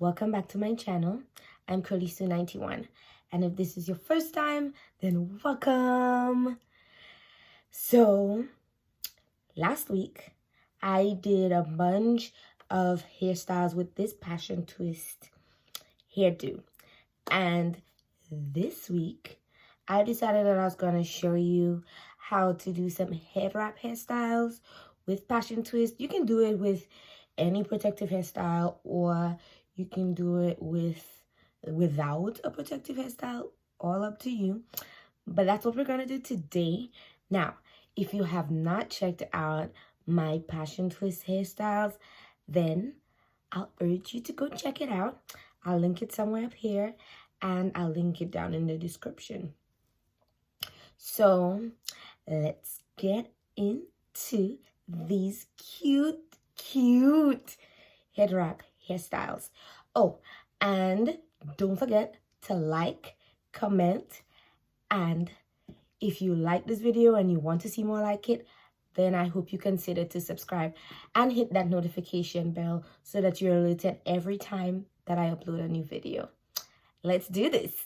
welcome back to my channel. I'm Curly91, and if this is your first time, then welcome. So, last week, I did a bunch of hairstyles with this passion twist hairdo, and this week, I decided that I was going to show you how to do some head wrap hairstyles with passion twist. You can do it with any protective hairstyle, or you can do it without a protective hairstyle, all up to you. But that's what we're going to do today. Now, if you have not checked out my passion twist hairstyles, then I'll urge you to go check it out. I'll link it somewhere up here, and I'll link it down in the description. So let's get into these cute head wrap hairstyles. Oh, and don't forget to like, comment, and if you like this video and you want to see more like it, then I hope you consider to subscribe and hit that notification bell so that you're alerted every time that I upload a new video. Let's do this.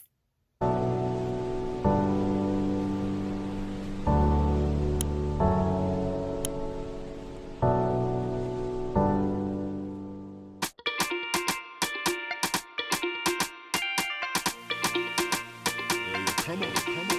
Come on.